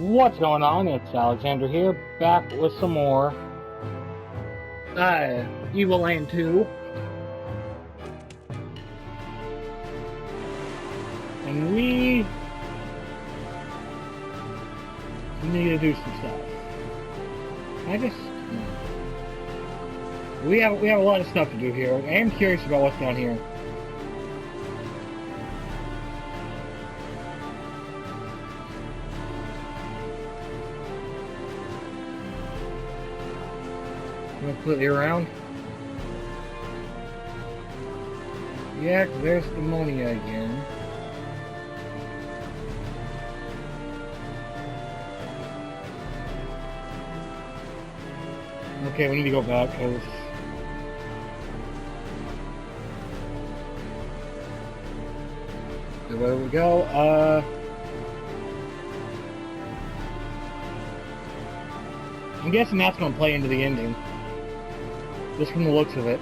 What's going on? It's Alexander here, back with some more Evoland 2. And we need to do some stuff. We have a lot of stuff to do here. I am curious about what's down here. Completely around. Yeah, 'cause there's ammonia again. Okay, we need to go back because where we go? I'm guessing that's going to play into the ending. Just from the looks of it.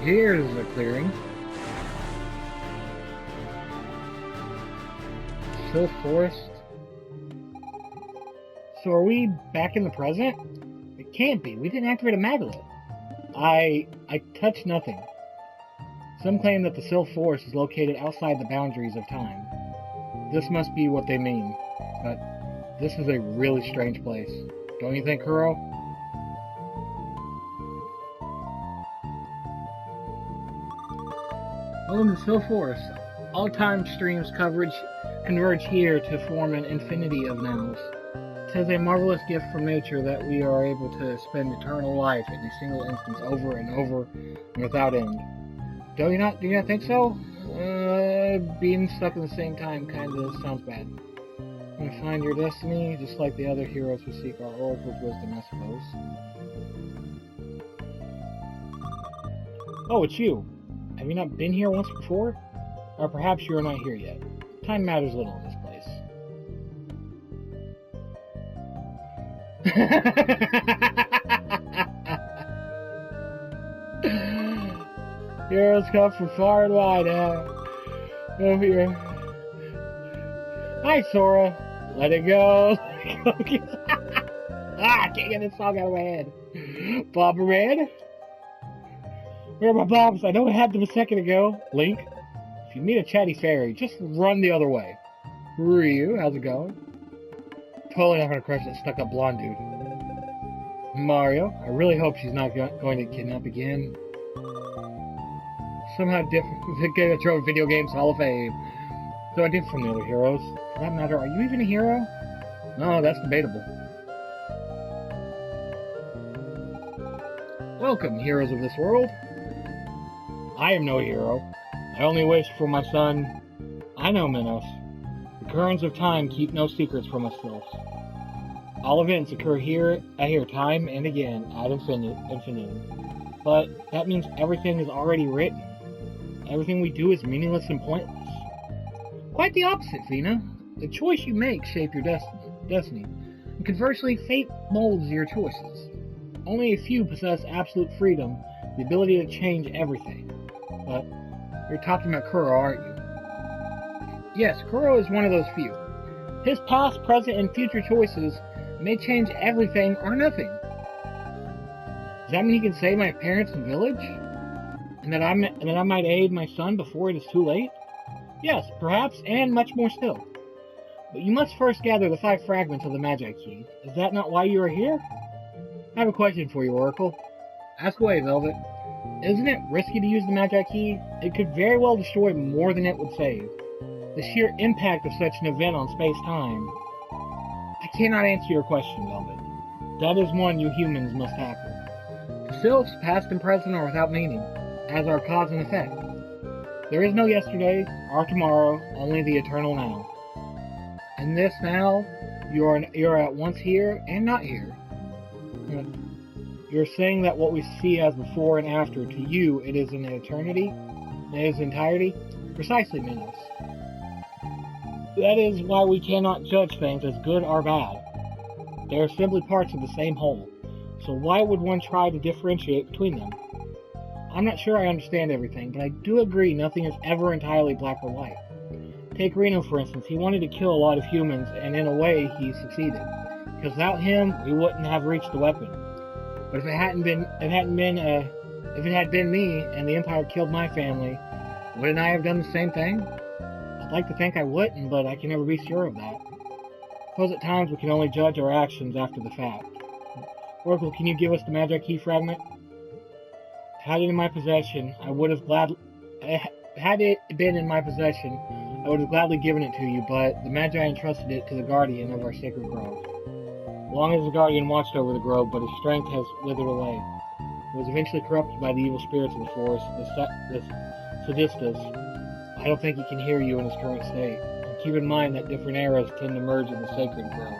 Here's a clearing. Still forest. So are we back in the present? It can't be. We didn't activate a magnet. I touched nothing. Some claim that the Sylph Forest is located outside the boundaries of time. This must be what they mean, but this is a really strange place. Don't you think, Kuro? Welcome to Sylph Forest. All time streams coverage converge here to form an infinity of nows. It is a marvelous gift from nature that we are able to spend eternal life in a single instance over and over and without end. Do you not think so? Being stuck in the same time kinda sounds bad. Want to find your destiny, just like the other heroes who seek our oracle's wisdom, I suppose. Oh, it's you. Have you not been here once before? Or perhaps you are not here yet. Time matters little in this place. Heroes come from far and wide, over here. Hi, Sora. Let it go. I can't get this song out of my head. Bomberman? Where are my bombs? I know I had them a second ago. Link, if you meet a chatty fairy, just run the other way. Ryu, how's it going? Totally not gonna crush that stuck-up blonde dude. Mario, I really hope she's not going to kidnap again. Somehow different. Get a throw video games Hall of Fame. So I did from the other heroes. For that matter, are you even a hero? No, that's debatable. Welcome, heroes of this world. I am no hero. I only wish for my son. I know, Minos. The currents of time keep no secrets from us sylphs. All events occur here time and again, ad infinitum. But that means everything is already written. Everything we do is meaningless and pointless. Quite the opposite, Fina. The choice you make shape your destiny. And conversely, fate molds your choices. Only a few possess absolute freedom, the ability to change everything. But you're talking about Kuro, aren't you? Yes, Kuro is one of those few. His past, present, and future choices may change everything or nothing. Does that mean he can save my parents and village? And that I might aid my son before it is too late? Yes, perhaps, and much more still. But you must first gather the 5 fragments of the Magi Key. Is that not why you are here? I have a question for you, Oracle. Ask away, Velvet. Isn't it risky to use the Magi Key? It could very well destroy more than it would save. The sheer impact of such an event on space-time. I cannot answer your question, Velvet. That is one you humans must tackle. The sylphs, past and present, are without meaning, as are cause and effect. There is no yesterday or tomorrow, only the eternal now. In this now, you are at once here and not here. You're saying that what we see as before and after, to you, it is an eternity, in its entirety? Precisely, Minos. That is why we cannot judge things as good or bad. They are simply parts of the same whole. So why would one try to differentiate between them? I'm not sure I understand everything, but I do agree nothing is ever entirely black or white. Take Reno, for instance. He wanted to kill a lot of humans, and in a way, he succeeded. Because without him, we wouldn't have reached the weapon. But if it had been me, and the Empire killed my family, wouldn't I have done the same thing? I'd like to think I wouldn't, but I can never be sure of that. Suppose at times we can only judge our actions after the fact. Oracle, can you give us the Magi Key fragment? Had it been in my possession, I would have gladly given it to you, but the Magi entrusted it to the Guardian of our sacred grove. Long as the Guardian watched over the grove, but his strength has withered away. It was eventually corrupted by the evil spirits of the forest, the Sadistas. I don't think he can hear you in his current state. And keep in mind that different eras tend to merge in the sacred grove,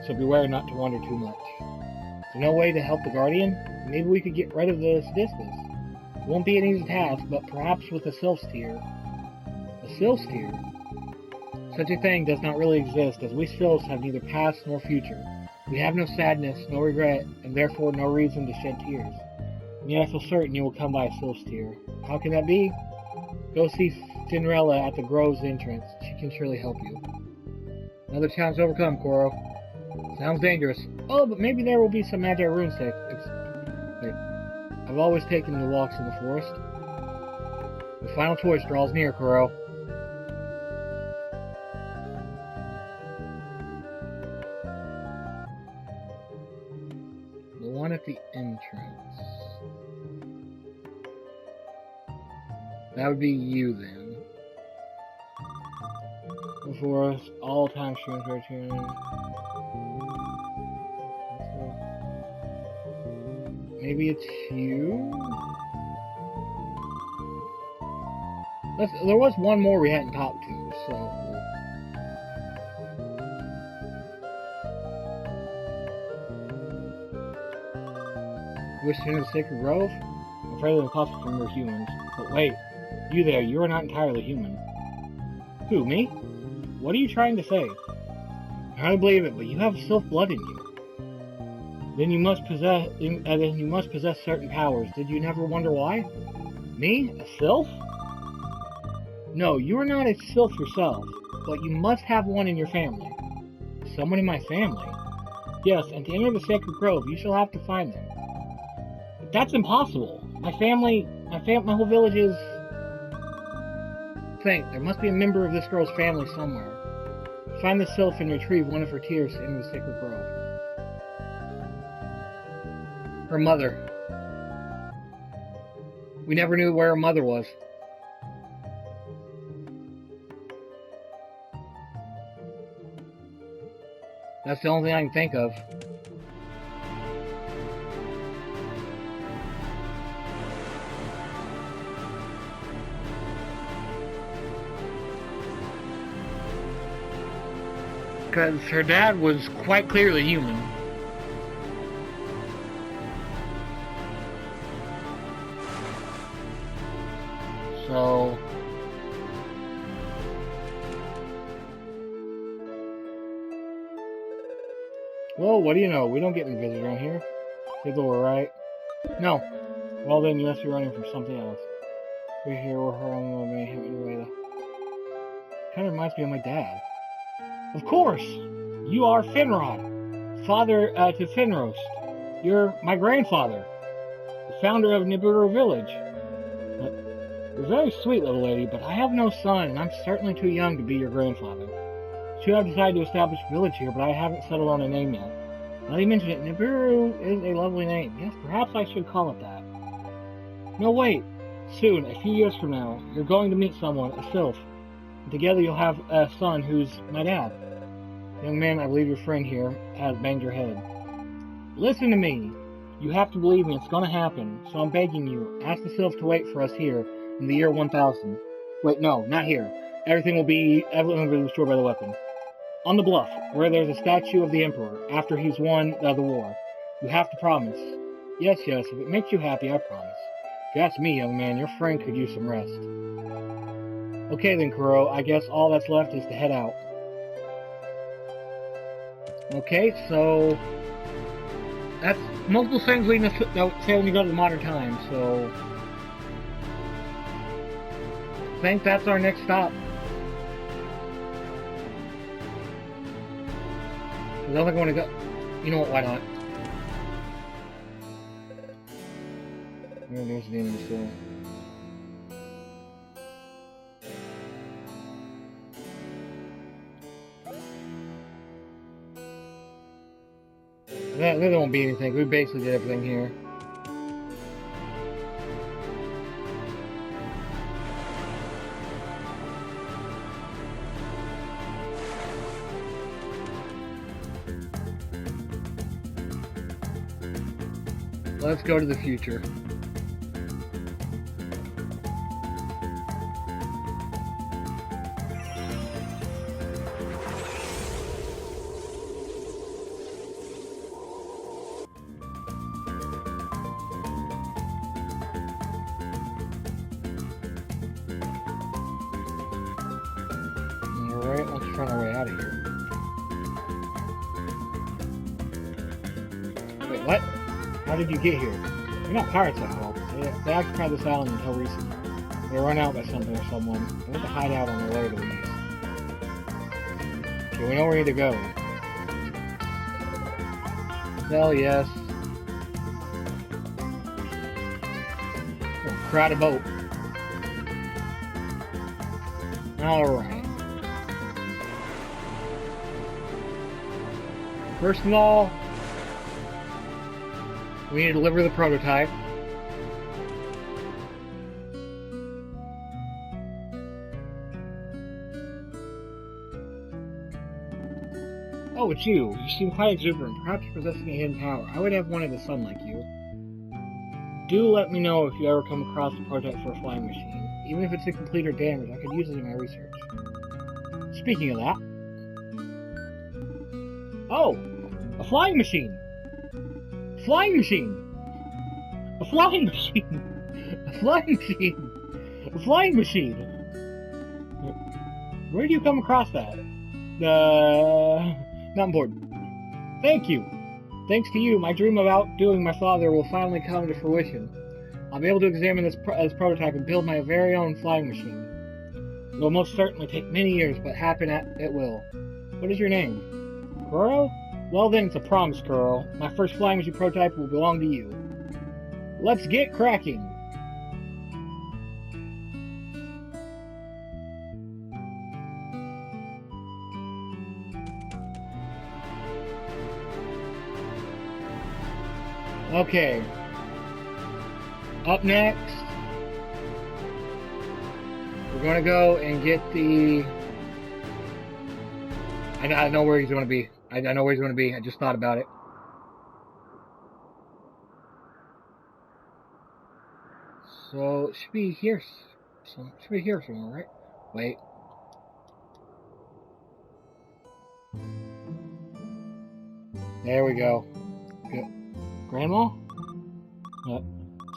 so beware not to wander too much. Is there no way to help the Guardian? Maybe we could get rid of the Sadistas. It won't be an easy task, but perhaps with a Sylph's Tear. A Sylph's Tear? Such a thing does not really exist, as we Sylphs have neither past nor future. We have no sadness, no regret, and therefore no reason to shed tears. And yet I feel certain you will come by a Sylph's Tear. How can that be? Go see Finrella at the Grove's entrance. She can surely help you. Another challenge to overcome, Koro. Sounds dangerous. Oh, but maybe there will be some Magi runes safe. Wait. I've always taken the walks in the forest. The final choice draws near, Koro. The one at the entrance. That would be you, then. The forest, all time streams return. Maybe it's you? There was one more we hadn't talked to, so... Wish to enter the Sacred Grove? I'm afraid of the possible from your humans. But wait, you there, you are not entirely human. Who, me? What are you trying to say? I hardly believe it, but you have Sylph blood in you. Then you must possess certain powers. Did you never wonder why? Me? A Sylph? No, you are not a Sylph yourself, but you must have one in your family. Someone in my family? Yes, and to enter the Sacred Grove, you shall have to find them. But that's impossible. My whole village is... Think, there must be a member of this girl's family somewhere. Find the Sylph and retrieve one of her tears to enter the Sacred Grove. Her mother. We never knew where her mother was. That's the only thing I can think of. Because her dad was quite clearly human. So... Well, what do you know? We don't get any visitors around here. People were right. No. Well then, you must be running from something else. We're here, we're home, we're mayhem anyway. Kind of reminds me of my dad. Of course! You are Finrod, father to Finrost. You're my grandfather, the founder of Nibiru Village. You're very sweet, little lady, but I have no son, and I'm certainly too young to be your grandfather. Sure, I've decided to establish a village here, but I haven't settled on a name yet. Now you mentioned it, Nibiru is a lovely name. Yes, perhaps I should call it that. No, wait. Soon, a few years from now, you're going to meet someone, a Sylph. And together you'll have a son who's my dad. Young man, I believe your friend here has banged your head. Listen to me. You have to believe me, it's gonna happen. So I'm begging you, ask the Sylph to wait for us here in the year 1000. Wait, no, not here. Everything will be destroyed by the weapon. On the bluff, where there's a statue of the Emperor, after he's won the war. You have to promise. Yes, if it makes you happy, I promise. If you ask me, young man, your friend could use some rest. Okay then, Kuro, I guess all that's left is to head out. Okay, so... That's multiple things leading us to say when you go to the modern times, so... think that's our next stop. I don't think I want to go. You know what? Why not? There's the end of the story. There won't be anything. We basically did everything here. Let's go to the future. Alright, let's find our way out of here. Wait, what? How did you get here? You're not pirates at all. They occupied this island until recently. They were run out by something or someone. They went to hide out on their way to the east. Okay, we know where we need to go. Hell yes. Oh, crowd a boat. Alright. First of all, we need to deliver the prototype. Oh, it's you. You seem quite exuberant, perhaps possessing a hidden power. I would have wanted a son like you. Do let me know if you ever come across a prototype for a flying machine. Even if it's incomplete or damaged, I could use it in my research. Speaking of that... Oh! A flying machine! Flying machine! A flying machine! A flying machine! A flying machine! Where do you come across that? Not important. Thank you! Thanks to you, my dream of outdoing my father will finally come to fruition. I'll be able to examine this prototype and build my very own flying machine. It will most certainly take many years, but happen it will. What is your name? Kuro? Well then, it's a promise, Kuro. My first flying machine prototype will belong to you. Let's get cracking! Okay. Up next, we're going to go and get the... I know where he's going to be. I know where he's going to be. I just thought about it. So, it should be here. Should be here somewhere, right? Wait. There we go. Good. Grandma?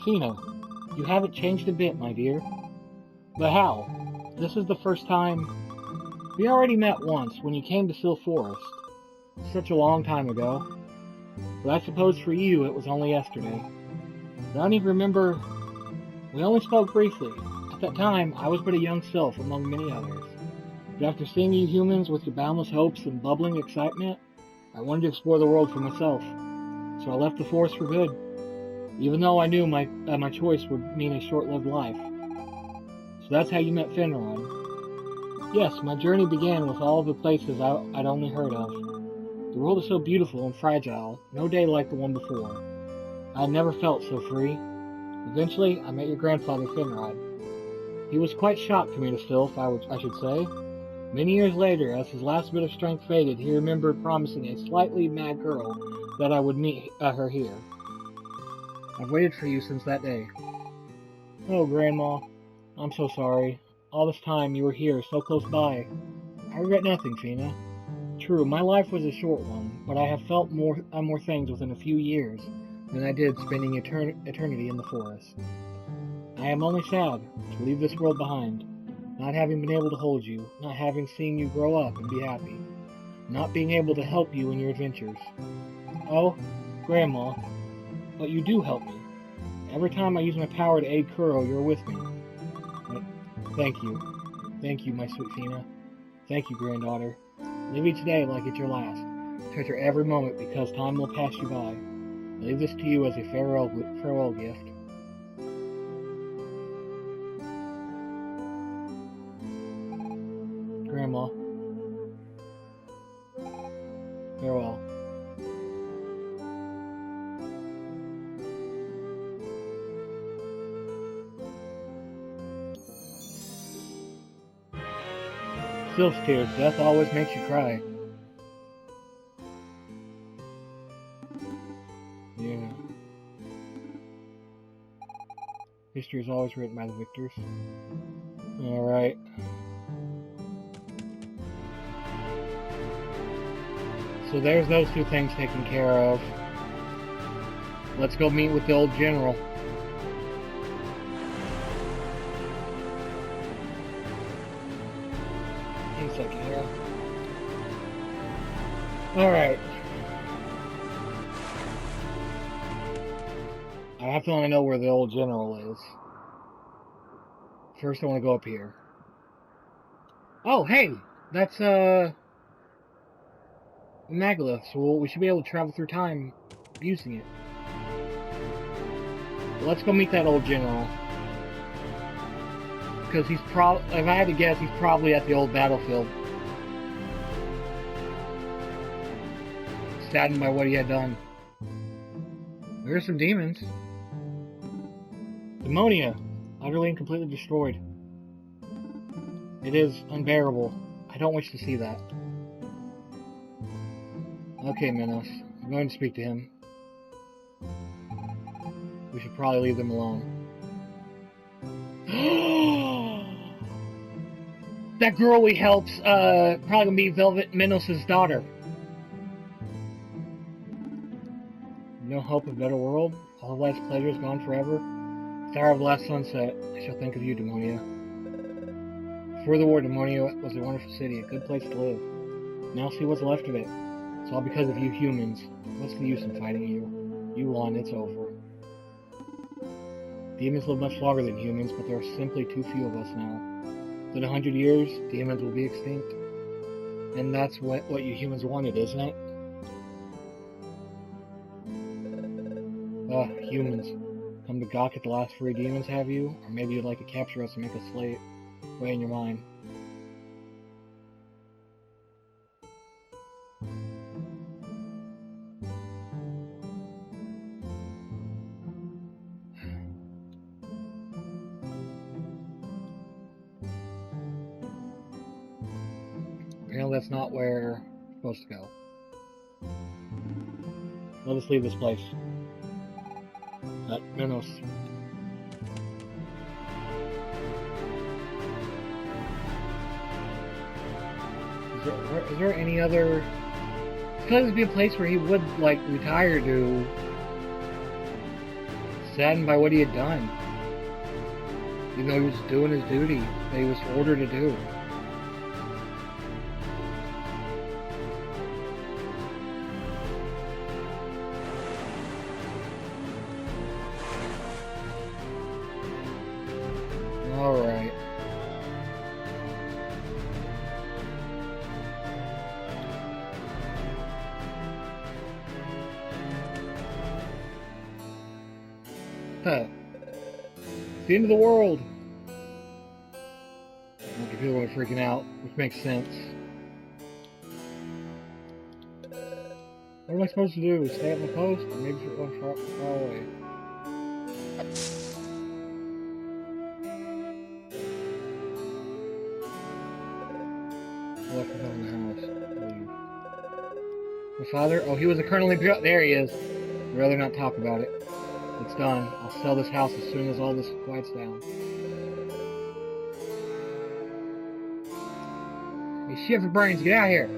Fina, you haven't changed a bit, my dear. But how? This is the first time... We already met once, when you came to Seal Forest. Such a long time ago. But I suppose for you, it was only yesterday. I don't even remember... We only spoke briefly. At that time, I was but a young sylph among many others. But after seeing you humans with your boundless hopes and bubbling excitement, I wanted to explore the world for myself. So I left the forest for good. Even though I knew my choice would mean a short-lived life. So that's how you met Finrod. Yes, my journey began with all of the places I'd only heard of. The world is so beautiful and fragile, no day like the one before. I had never felt so free. Eventually, I met your grandfather, Finrod. He was quite shocked to meet a sylph, I should say. Many years later, as his last bit of strength faded, he remembered promising a slightly mad girl that I would meet her here. I've waited for you since that day. Oh, Grandma. I'm so sorry. All this time you were here, so close by. I regret nothing, Fina. True, my life was a short one, but I have felt more things within a few years than I did spending eternity in the forest. I am only sad to leave this world behind, not having been able to hold you, not having seen you grow up and be happy, not being able to help you in your adventures. Oh, Grandma, but you do help me. Every time I use my power to aid Kuro, you're with me. Thank you. Thank you, my sweet Fina. Thank you, granddaughter. Live each day like it's your last. Treasure every moment because time will pass you by. I leave this to you as a farewell gift. Grandma. Farewell. Sylph's tears. Death always makes you cry. Yeah. History is always written by the victors. Alright. So there's those two things taken care of. Let's go meet with the old general. Hang a second here. Alright. I have to want to know where the old general is. First I want to go up here. Oh, hey! That's, Megalith, so we should be able to travel through time using it. But let's go meet that old general. Because he's if I had to guess, he's probably at the old battlefield. Saddened by what he had done. There's some demons. Demonia, utterly and completely destroyed. It is unbearable. I don't wish to see that. Okay, Minos. I'm going to speak to him. We should probably leave them alone. That girl we helped, probably gonna be Velvet Minos' daughter. No hope of a better world? All of life's pleasure is gone forever? Star of the last sunset, I shall think of you, Demonia. Before the war, Demonia was a wonderful city, a good place to live. Now see what's left of it. It's all because of you humans. What's the use in fighting you? You won, it's over. Demons live much longer than humans, but there are simply too few of us now. In 100 years, demons will be extinct. And that's what you humans wanted, isn't it? Humans. Come to gawk at the last free demons, have you? Or maybe you'd like to capture us and make us slave away in your mind. Apparently that's not where we're supposed to go. Let us leave this place. Minos. Is there any other... It's going to be a place where he would, like, retire to... Saddened by what he had done. Even though he was doing his duty that he was ordered to do. Alright. Huh. It's the end of the world. Okay, people are freaking out, which makes sense. What am I supposed to do? Stay at my post? Or maybe go far away? Left from the house. Leave. My father? Oh, he was a colonel in... There he is. I'd rather not talk about it. It's done. I'll sell this house as soon as all this quiets down. Hey, shit for brains, get out of here!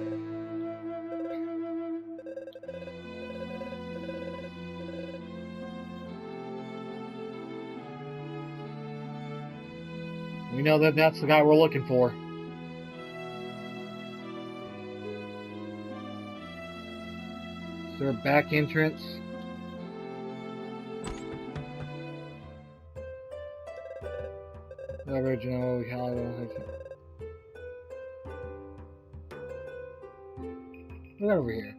We know that that's the guy we're looking for. Is there a back entrance? Original, we call it. Right over here.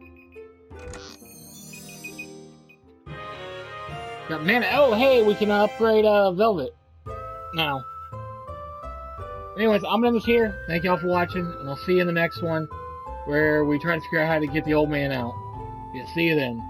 Got man. Oh, hey, we can upgrade Velvet now. Anyways, I'm gonna end this here. Thank y'all for watching, and I'll see you in the next one, where we try to figure out how to get the old man out. Yeah, see you then.